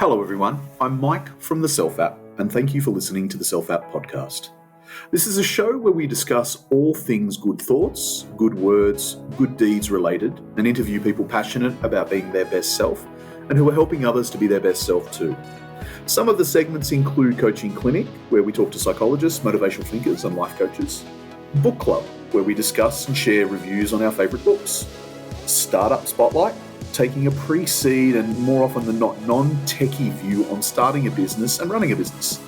Hello everyone, I'm Mike from the Self App, and thank you for listening to the Self App podcast. This is a show where we discuss all things good thoughts, good words, good deeds related, and interview people passionate about being their best self and who are helping others to be their best self too. Some of the segments include Coaching Clinic, where we talk to psychologists, motivational thinkers, and life coaches. Book Club, where we discuss and share reviews on our favourite books. Startup Spotlight, taking a pre-seed and more often than not non-techie view on starting a business and running a business.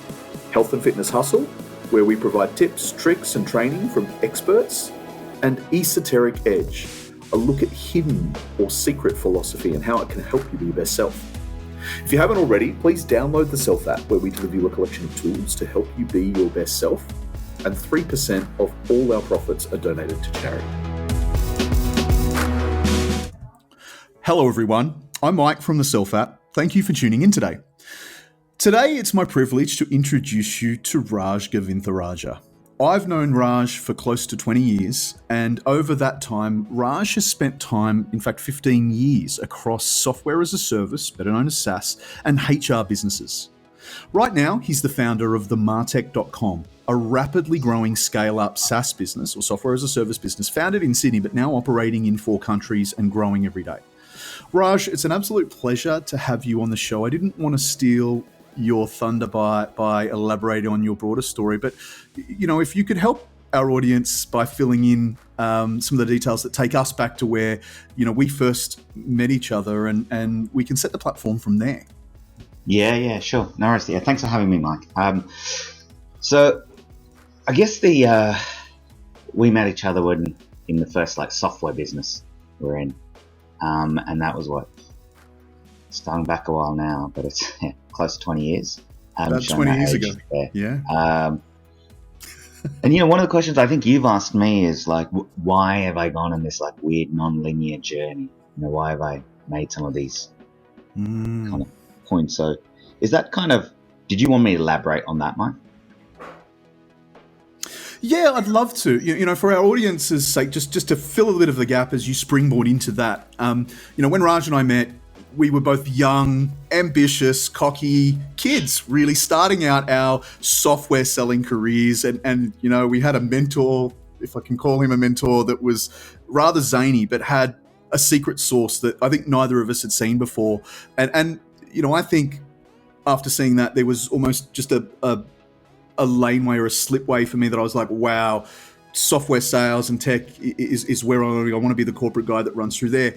Health and Fitness Hustle, where we provide tips, tricks and training from experts. And Esoteric Edge, a look at hidden or secret philosophy and how it can help you be your best self. If you haven't already, please download the Self App, where we deliver you a collection of tools to help you be your best self, and 3% of all our profits are donated to charity. Hello everyone, I'm Mike from the Self App. Thank you for tuning in today. Today it's my privilege to introduce you to Raaj Govintharajah. I've known Raaj for close to 20 years, and over that time, Raaj has spent time, in fact 15 years, across software as a service, better known as SaaS, and HR businesses. Right now, he's the founder of the Martec.com, a rapidly growing scale-up SaaS business, or software as a service business, founded in Sydney, but now operating in 4 countries and growing every day. Raaj, it's an absolute pleasure to have you on the show. I didn't want to steal your thunder by elaborating on your broader story, but if you could help our audience by filling in some of the details that take us back to where we first met each other, and we can set the platform from there. Yeah, sure. No worries. Yeah, thanks for having me, Mike. So I guess we met each other in the first software business we're in. And that was starting back a while now, but it's close to 20 years. About 20 years ago. There. Yeah. And one of the questions I think you've asked me is why have I gone on this weird non-linear journey? Why have I made some of these kind of points? So is that did you want me to elaborate on that, Mike? Yeah, I'd love to. For our audience's sake, just to fill a bit of the gap as you springboard into that. When Raj and I met, we were both young, ambitious, cocky kids, really starting out our software selling careers. And we had a mentor, if I can call him a mentor, that was rather zany, but had a secret sauce that I think neither of us had seen before. And I think after seeing that, there was almost just a laneway or a slipway for me that I was like, wow, software sales and tech is where I want to be the corporate guy that runs through there.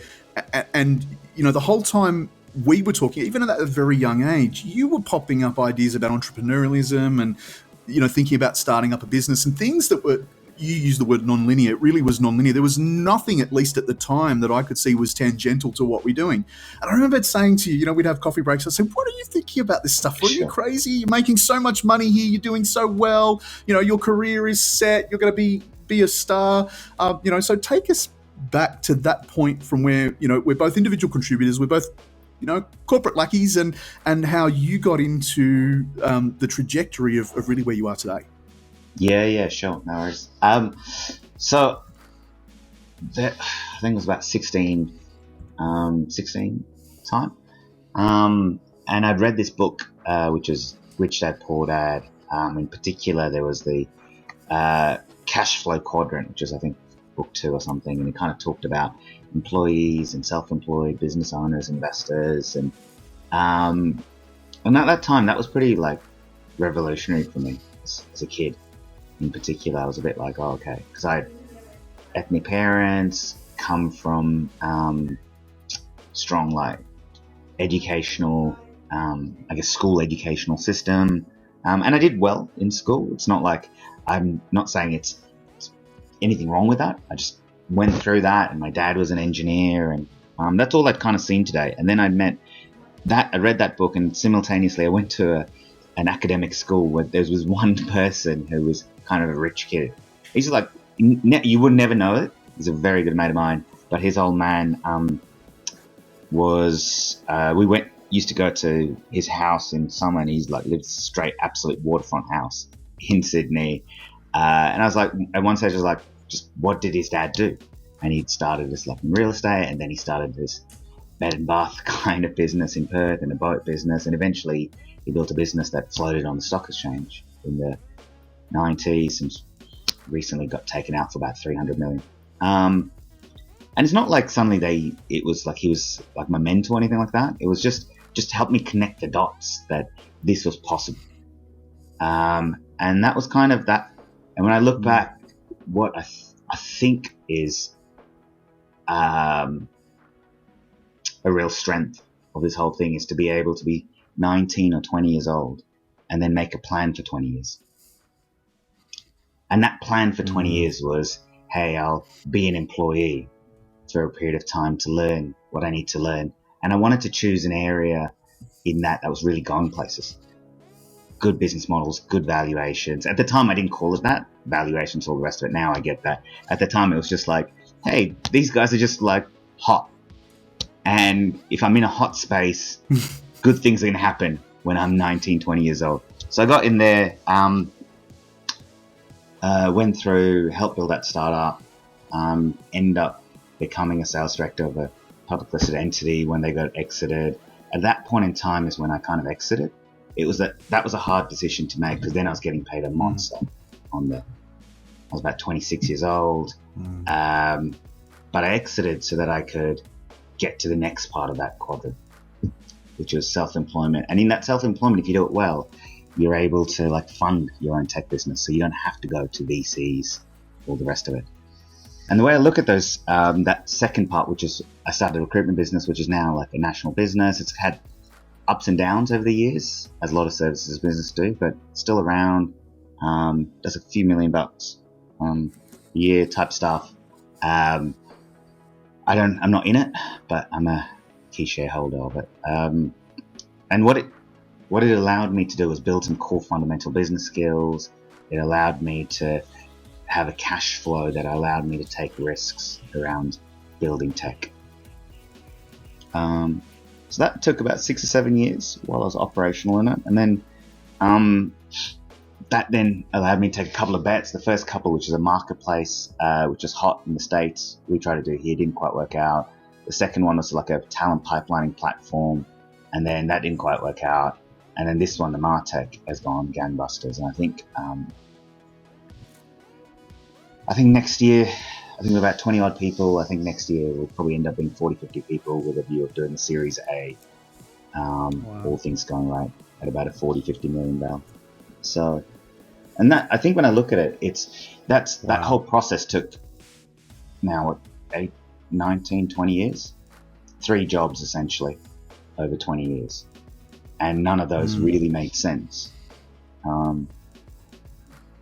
And the whole time we were talking, even at a very young age, you were popping up ideas about entrepreneurialism and, thinking about starting up a business and things that were, you used the word non-linear. It really was non-linear. There was nothing, at least at the time, that I could see was tangential to what we're doing. And I remember saying to you, we'd have coffee breaks. I said, what are you thinking about this stuff? What are you crazy? You're making so much money here. You're doing so well. Your career is set. You're going to be a star. So take us back to that point from where, we're both individual contributors. We're both, corporate lackeys, and how you got into the trajectory of really where you are today. Yeah, sure. No worries. So I think it was about 16 time. And I'd read this book, which is Rich Dad, Poor Dad. In particular, there was the cash flow quadrant, which is, I think, book 2 or something. And it kind of talked about employees and self-employed business owners, investors. And at that time, that was pretty revolutionary for me as a kid. In particular, I was a bit like, oh, okay, because I had ethnic parents, come from strong educational, school educational system, and I did well in school. It's not like, I'm not saying it's anything wrong with that. I just went through that, and my dad was an engineer, and that's all I'd kind of seen today. And then I read that book, and simultaneously I went to an academic school where there was one person who was kind of a rich kid. He's you would never know it. He's a very good mate of mine, but his old man used to go to his house in summer, and he's lived straight absolute waterfront house in Sydney. And I was at one stage I was just what did his dad do? And he'd started this in real estate, and then he started this bed and bath kind of business in Perth and a boat business. And eventually he built a business that floated on the stock exchange in the 90s and recently got taken out for about 300 million. And it's not like suddenly it was like he was like my mentor or anything like that. It was just to help me connect the dots that this was possible. And that was kind of that. And when I look back, what I think is a real strength of this whole thing is to be able to be 19 or 20 years old and then make a plan for 20 years. And that plan for 20 years was, hey, I'll be an employee for a period of time to learn what I need to learn. And I wanted to choose an area in that was really going places. Good business models, good valuations. At the time, I didn't call it that, valuations, all the rest of it. Now I get that. At the time, it was just like, hey, these guys are just like hot. And if I'm in a hot space, good things are going to happen when I'm 19, 20 years old. So I got in there, went through, helped build that startup, ended up becoming a sales director of a public listed entity when they got exited. At that point in time is when I kind of exited. It was that was a hard decision to make because then I was getting paid a monster I was about 26 years old. But I exited so that I could get to the next part of that quadrant, which was self-employment. And in that self-employment, if you do it well, you're able to like fund your own tech business. So you don't have to go to VCs, all the rest of it. And the way I look at those, that second part, which is I started a recruitment business, which is now like a national business. It's had ups and downs over the years, as a lot of services business do, but still around, does a few $1 million a year type stuff. I'm not in it, but I'm a key shareholder of it. And what it allowed me to do was build some core fundamental business skills. It allowed me to have a cash flow that allowed me to take risks around building tech. So that took about 6 or 7 years while I was operational in it. And then that then allowed me to take a couple of bets. The first couple, which is a marketplace, which is hot in the States, we tried to do here, didn't quite work out. The second one was like a talent pipelining platform, and then that didn't quite work out. And then this one, the Martec, has gone gangbusters. And I think next year, I think we're about 20 odd people. I think next year we'll probably end up being 40, 50 people with a view of doing the Series A. Wow. All things going right at about a 40, 50 million barrel. So, and that, I think when I look at it, that whole process took now 8, 19, 20 years, 3 jobs essentially over 20 years. And none of those really made sense in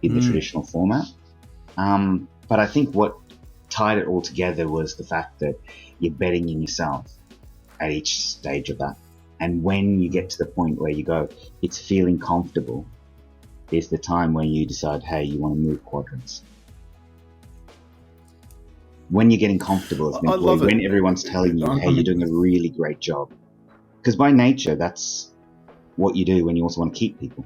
the traditional format. But I think what tied it all together was the fact that you're betting in yourself at each stage of that. And when you get to the point where you go, it's feeling comfortable, is the time when you decide, hey, you want to move quadrants. When you're getting comfortable as an employee, when everyone's telling you, hey, you're doing a really great job. Because by nature, that's what you do when you also want to keep people.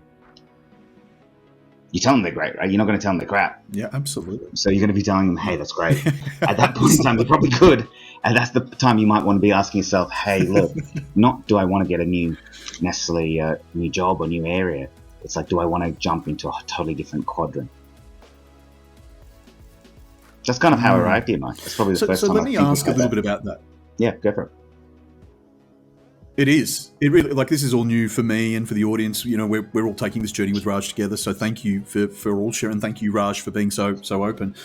You tell them they're great, right? You're not going to tell them they're crap. Yeah, absolutely. So you're going to be telling them, hey, that's great. At that point in time, they're probably good. And that's the time you might want to be asking yourself, hey, look, not do I want to get a new job or new area. It's like, do I want to jump into a totally different quadrant? That's kind of how I arrived here, Mike. That's probably the first time. So let me ask a little bit about that. Yeah, go for it. It is. It really, like, this is all new for me and for the audience. You know, we're all taking this journey with Raj together. So thank you for all sharing. Thank you, Raj, for being so open.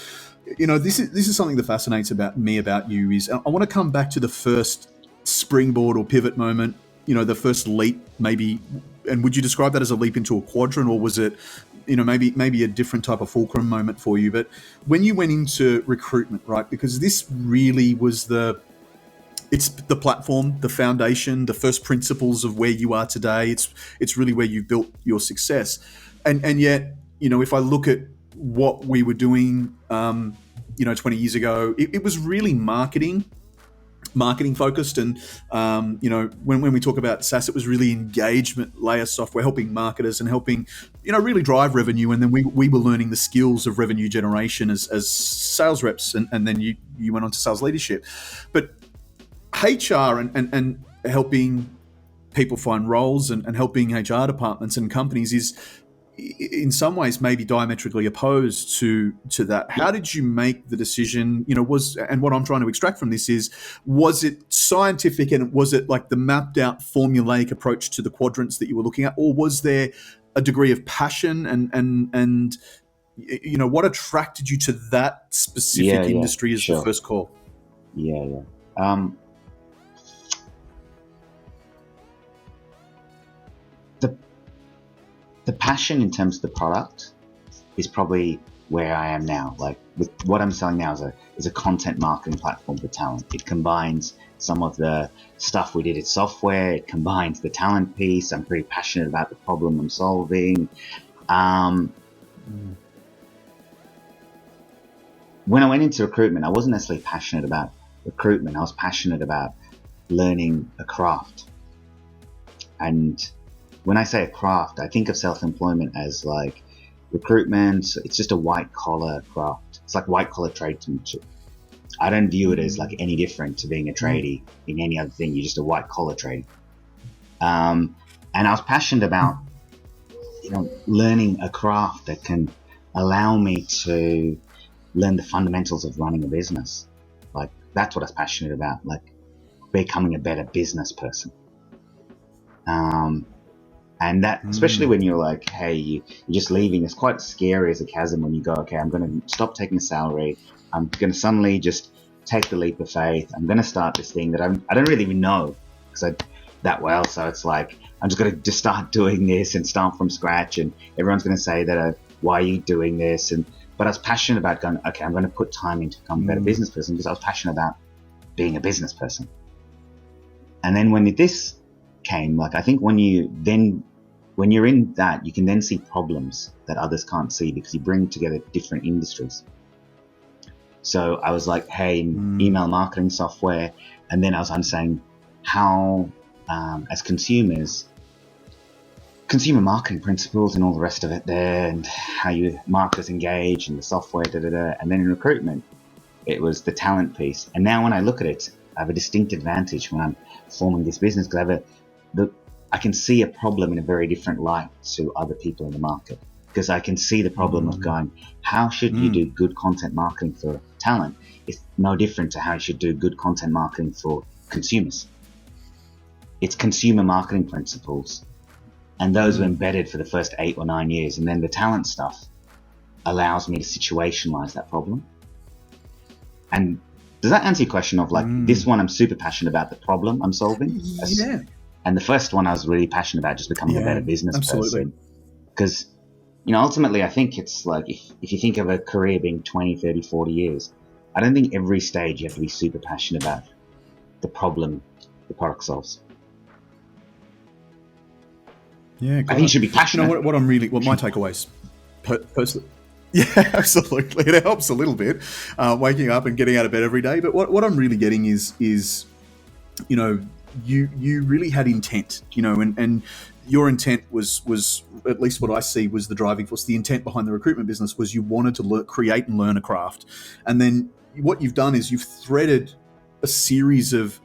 You know, this is something that fascinates about you is I want to come back to the first springboard or pivot moment. You know, the first leap, maybe. And would you describe that as a leap into a quadrant, or was it, you know, maybe a different type of fulcrum moment for you? But when you went into recruitment, right? Because this really was it's the platform, the foundation, the first principles of where you are today. It's really where you've built your success. And yet, you know, if I look at what we were doing, 20 years ago, it was really marketing focused. And, when we talk about SaaS, it was really engagement layer software, helping marketers and helping, really drive revenue. And then we were learning the skills of revenue generation as sales reps. And then you went on to sales leadership. But HR and helping people find roles and helping HR departments and companies is in some ways maybe diametrically opposed to that. How did you make the decision? And what I'm trying to extract from this is, was it scientific and was it like the mapped out formulaic approach to the quadrants that you were looking at, or was there a degree of passion and what attracted you to that specific industry as the first call? The passion in terms of the product is probably where I am now. Like, with what I'm selling now is a content marketing platform for talent. It combines some of the stuff we did in software. It combines the talent piece. I'm pretty passionate about the problem I'm solving. When I went into recruitment, I wasn't necessarily passionate about recruitment. I was passionate about learning a craft. And when I say a craft, I think of self-employment as like recruitment. It's just a white-collar craft. It's like white-collar tradesmanship. I don't view it as like any different to being a tradie in any other thing. You're just a white-collar tradie. And I was passionate about, learning a craft that can allow me to learn the fundamentals of running a business. Like, that's what I was passionate about, like becoming a better business person. And that, especially when you're like, hey, you're just leaving, it's quite scary as a chasm when you go, okay, I'm going to stop taking a salary. I'm going to suddenly just take the leap of faith. I'm going to start this thing that I don't really even know that well. So it's like, I'm just going to just start doing this and start from scratch. And everyone's going to say that, why are you doing this? But I was passionate about going, okay, I'm going to put time in to become a better business person, because I was passionate about being a business person. And then when this came, like, I think when you're in that, you can then see problems that others can't see, because you bring together different industries. So I was like, hey, email marketing software, and then I was understanding how, as consumers, consumer marketing principles and all the rest of it there, and how you marketers engage and the software, and then in recruitment, it was the talent piece. And now when I look at it, I have a distinct advantage when I'm forming this business, because I can see a problem in a very different light to other people in the market, because I can see the problem of going, how should you do good content marketing for talent? It's no different to how you should do good content marketing for consumers. It's consumer marketing principles, and those were embedded for the first 8 or 9 years. And then the talent stuff allows me to situationalize that problem. And does that answer your question of like, this one I'm super passionate about the problem I'm solving? Yeah. And the first one I was really passionate about just becoming a better business person. Because, ultimately I think it's like, if you think of a career being 20, 30, 40 years, I don't think every stage you have to be super passionate about the problem the product solves. Yeah, I think you should be passionate. What my takeaways, personally, yeah, absolutely, it helps a little bit, waking up and getting out of bed every day. But what I'm really getting is you really had intent, and your intent was, at least what I see, was the driving force. The intent behind the recruitment business was you wanted to create and learn a craft, and then what you've done is you've threaded a series of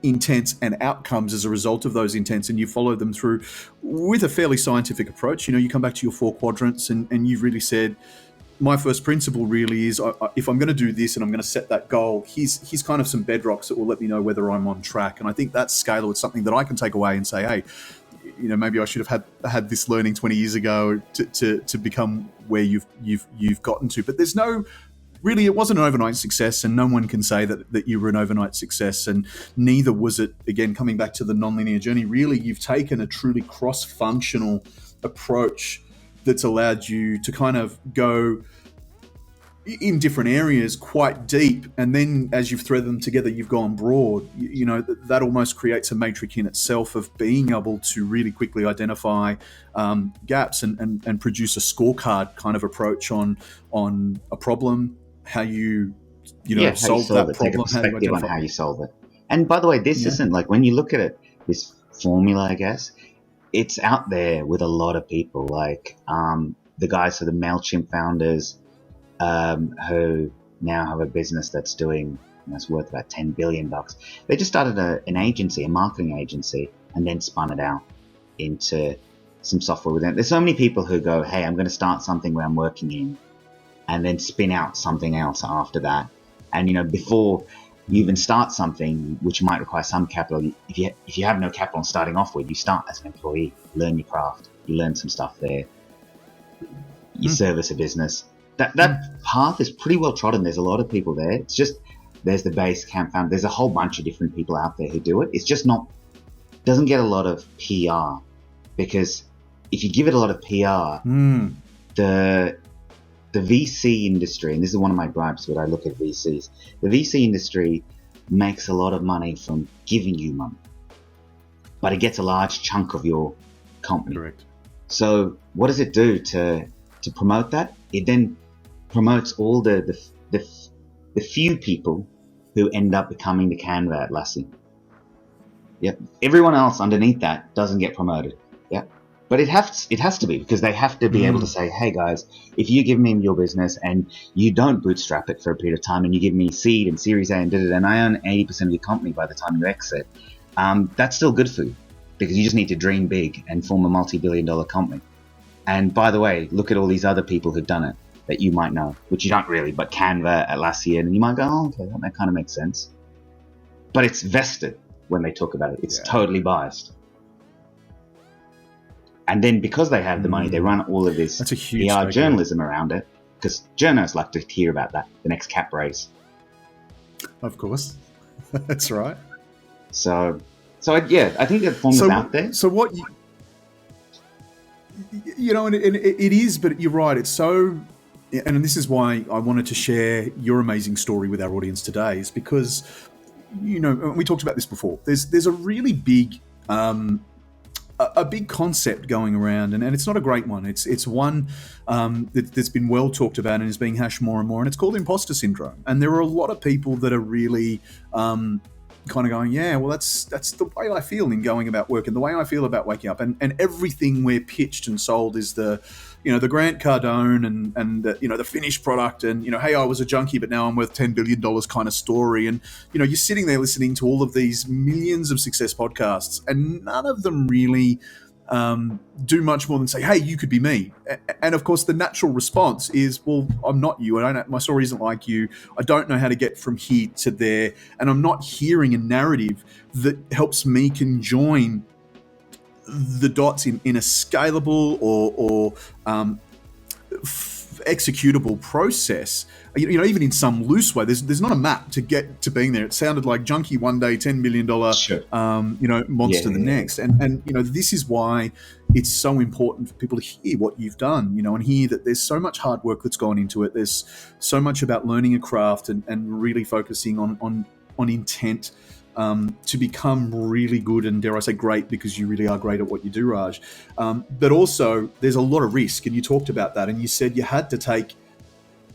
intents and outcomes as a result of those intents, and you follow them through with a fairly scientific approach. You come back to your 4 quadrants, and you've really said, my first principle really is, if I'm going to do this and I'm going to set that goal, here's kind of some bedrocks that will let me know whether I'm on track. And I think that's scalar. It's something that I can take away and say, hey, maybe I should have had this learning 20 years ago to become where you've gotten to. But there's no, really, it wasn't an overnight success, and no one can say that you were an overnight success, and neither was it, again, coming back to the nonlinear journey. Really, you've taken a truly cross-functional approach that's allowed you to kind of go in different areas quite deep, and then as you've threaded them together, you've gone broad. That almost creates a matrix in itself of being able to really quickly identify gaps and produce a scorecard kind of approach on a problem, how you solve that problem, take a perspective on how you solve it. And by the way, this isn't like, when you look at it, this formula, I guess, it's out there with a lot of people, like the guys, the MailChimp founders, who now have a business that's doing it's worth about $10 billion. They just started an agency, a marketing agency, and then spun it out into some software within it. There's so many people who go, hey, I'm going to start something where I'm working in, and then spin out something else after that. And, you know, before you even start something, which might require some capital, if you have no capital starting off with, you start as an employee, learn your craft, you learn some stuff there, you service a business. That path is pretty well trodden. There's a lot of people there. It's just, there's the base camp found. There's a whole bunch of different people out there who do it. It's just doesn't get a lot of PR, because if you give it a lot of PR, the VC industry, and this is one of my gripes when I look at VCs, the VC industry makes a lot of money from giving you money, but it gets a large chunk of your company. Correct. So what does it do to promote that? It then promotes all the few people who end up becoming the Canva at Lassie. Yep. Everyone else underneath that doesn't get promoted. Yep. But it has to be, because they have to be able to say, hey guys, if you give me your business and you don't bootstrap it for a period of time, and you give me seed and Series A and I own 80% of your company by the time you exit, that's still good for you, because you just need to dream big and form a multi-billion-dollar company. And by the way, look at all these other people who've done it that you might know, which you don't really, but Canva, Atlassian, and you might go, oh, okay, that kind of makes sense. But it's vested when they talk about it. It's totally biased. And then because they have the money, they run all of this PR journalism around it, because journalists like to hear about that, the next cap raise. Of course. That's right. So yeah, I think that formula's out there. So what you know, and it is, but you're right. It's so, and this is why I wanted to share your amazing story with our audience today, is because, you know, we talked about this before. There's a really big, a big concept going around, and it's not a great one. It's one that's been well talked about and is being hashed more and more, and it's called imposter syndrome. And there are a lot of people that are really kind of going, yeah, well, that's the way I feel in going about work, and the way I feel about waking up, and everything we're pitched and sold is the, you know, the Grant Cardone and the, you know, the finished product, and, you know, hey, I was a junkie, but now I'm worth $10 billion kind of story. And, you know, you're sitting there listening to all of these millions of success podcasts, and none of them really do much more than say, hey, you could be me. And of course, the natural response is, well, I'm not you. My story isn't like you. I don't know how to get from here to there. And I'm not hearing a narrative that helps me conjoin the dots in a scalable or executable process. You know, even in some loose way, there's not a map to get to being there. It sounded like junkie one day, $10 million, you know, monster the next. And, you know, this is why it's so important for people to hear what you've done, you know, and hear that there's so much hard work that's gone into it. There's so much about learning a craft and really focusing on intent to become really good, and dare I say great, because you really are great at what you do, Raj. But also there's a lot of risk, and you talked about that, and you said you had to take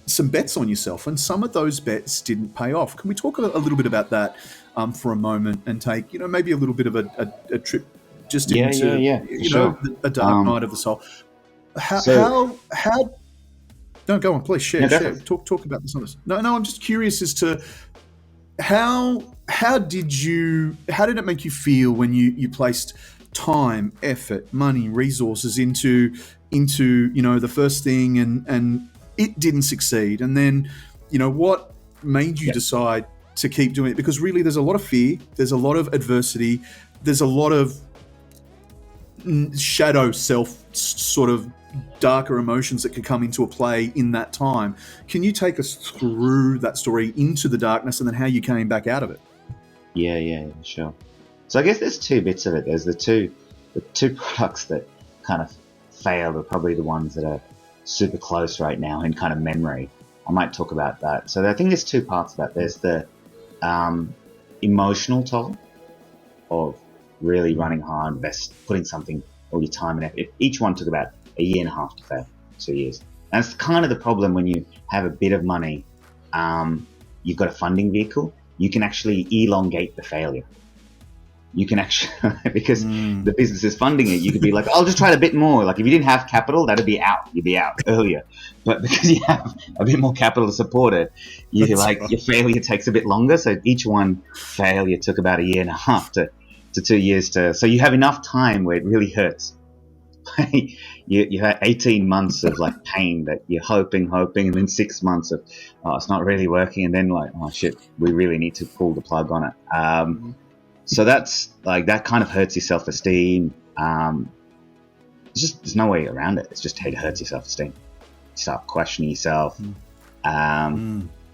some bets on yourself, and some of those bets didn't pay off. Can we talk a little bit about that for a moment, and take, you know, maybe a little bit of a trip just into you know, a dark night of the soul? How no, go on, please share. Talk about some of this. No, I'm just curious as to how did it make you feel when you placed time, effort, money, resources into you know, the first thing, and it didn't succeed, and then, you know, what made you decide to keep doing it? Because really there's a lot of fear, there's a lot of adversity, there's a lot of shadow self, sort of darker emotions that could come into a play in that time. Can you take us through that story into the darkness, and then how you came back out of it? Yeah, sure. So I guess there's two bits of it. There's the two products that kind of failed are probably the ones that are super close right now in kind of memory. I might talk about that. So I think there's two parts of that. There's the emotional toll of really running hard, putting something, all your time and effort. Each one took about a year and a half to fail, 2 years. And that's kind of the problem when you have a bit of money. You've got a funding vehicle. You can actually elongate the failure. you can actually, because the business is funding it, you could be like, I'll just try a bit more. Like if you didn't have capital, that'd be out. You'd be out earlier. But because you have a bit more capital to support it, your failure takes a bit longer. So each one failure took about 1.5 years to 2 years so you have enough time where it really hurts. you had 18 months of like pain that you're hoping, and then 6 months of, oh, it's not really working. And then like, oh shit, we really need to pull the plug on it. So that's like, that kind of hurts your self-esteem. There's no way around it. It's just, it hurts your self-esteem. You start questioning yourself.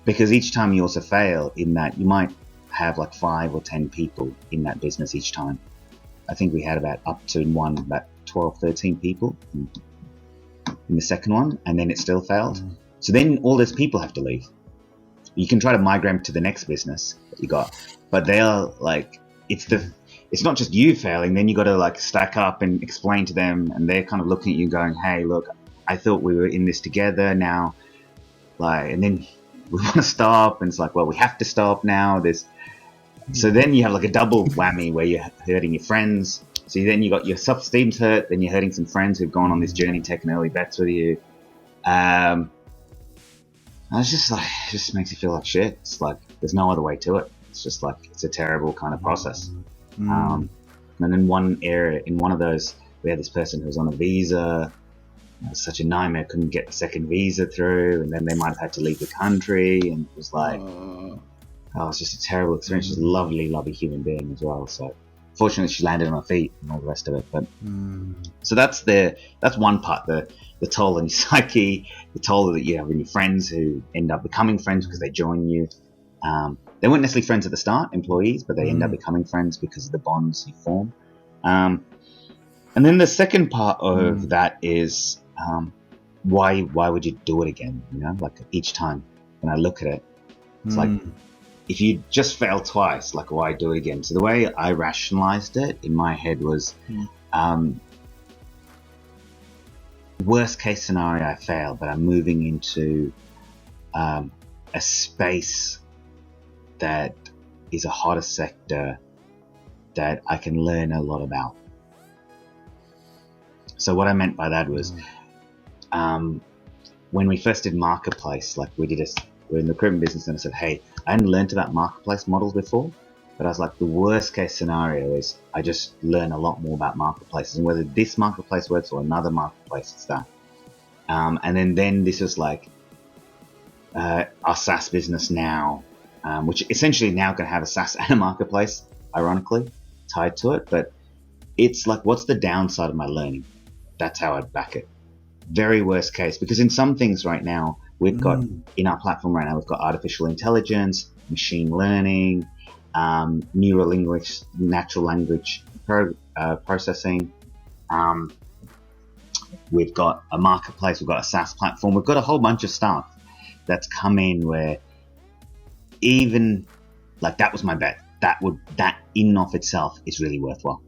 Because each time you also fail in that, you might have like 5 or 10 people in that business each time. I think we had about 12, 13 people in the second one, and then it still failed. So then all those people have to leave. You can try to migrate to the next business that you got, but they're like, it's not just you failing. Then you got to like stack up and explain to them, and they're kind of looking at you going, hey, look, I thought we were in this together now. Like, and then we want to stop, and it's like, well, we have to stop now. So then you have like a double whammy where you're hurting your friends. So then you got your self-esteem's hurt, then you're hurting some friends who've gone on this journey, taking early bets with you. It's just like, it just makes you feel like shit. It's like, there's no other way to it. It's just like, it's a terrible kind of process. And then one area, in one of those, we had this person who was on a visa. It was such a nightmare, couldn't get the second visa through, and then they might have had to leave the country, and it was like, it's just a terrible experience. She's a lovely, lovely human being as well. So fortunately, she landed on her feet and all the rest of it. But so that's one part, the toll on your psyche, the toll that you have in your friends who end up becoming friends because they join you. They weren't necessarily friends at the start, employees, but they end up becoming friends because of the bonds you form. And then the second part of that is, why would you do it again? You know, like each time when I look at it, it's like, if you just fail twice, like why do it again? So the way I rationalized it in my head was, worst case scenario, I fail, but I'm moving into a space that is a hotter sector that I can learn a lot about. So what I meant by that was, when we first did Marketplace, like we're in the recruitment business, and I said, hey, I hadn't learned about marketplace models before, but I was like, the worst case scenario is I just learn a lot more about marketplaces, and whether this marketplace works or another marketplace, it's that. And then this was like our SaaS business now, which essentially now can have a SaaS and a marketplace, ironically, tied to it. But it's like, what's the downside of my learning? That's how I'd back it. Very worst case, because in some things right now, we've got, in our platform right now, we've got artificial intelligence, machine learning, natural language processing. We've got a marketplace, we've got a SaaS platform, we've got a whole bunch of stuff that's come in where even, like, that was my bet. That in and of itself is really worthwhile.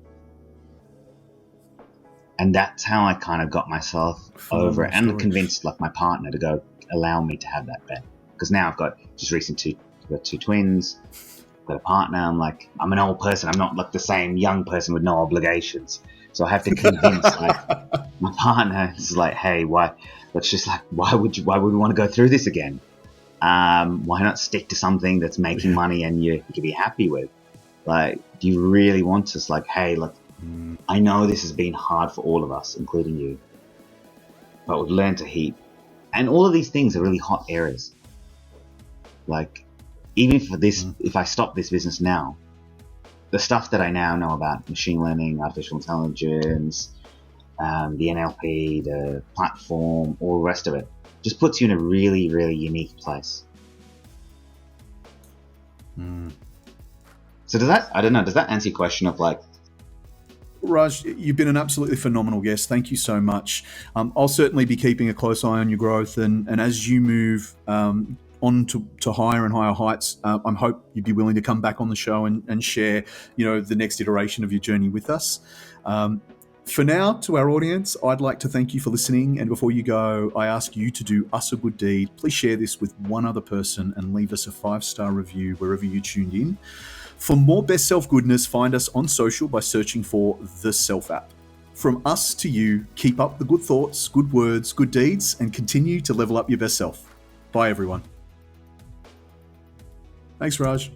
And that's how I kind of got myself over it, and convinced like my partner to go allow me to have that bet. Because now I've got two twins, I've got a partner. I'm like, I'm an old person. I'm not like the same young person with no obligations. So I have to convince like my partner is like, hey, why would we want to go through this again? Why not stick to something that's making money and you can be happy with? Like, do you really want to? It's like, hey, look, I know this has been hard for all of us, including you, but we've learned a heap. And all of these things are really hot areas. Like, even for this, if I stop this business now, the stuff that I now know about machine learning, artificial intelligence, the NLP, the platform, all the rest of it, just puts you in a really, really unique place. So does that answer your question of like, Raj, you've been an absolutely phenomenal guest. Thank you so much. I'll certainly be keeping a close eye on your growth, and as you move on to higher and higher heights, I hope you'd be willing to come back on the show and share, the next iteration of your journey with us. For now, to our audience, I'd like to thank you for listening. And before you go, I ask you to do us a good deed. Please share this with one other person and leave us a 5-star review wherever you tuned in. For more Best Self goodness, find us on social by searching for The Self App. From us to you, keep up the good thoughts, good words, good deeds, and continue to level up your best self. Bye, everyone. Thanks, Raj.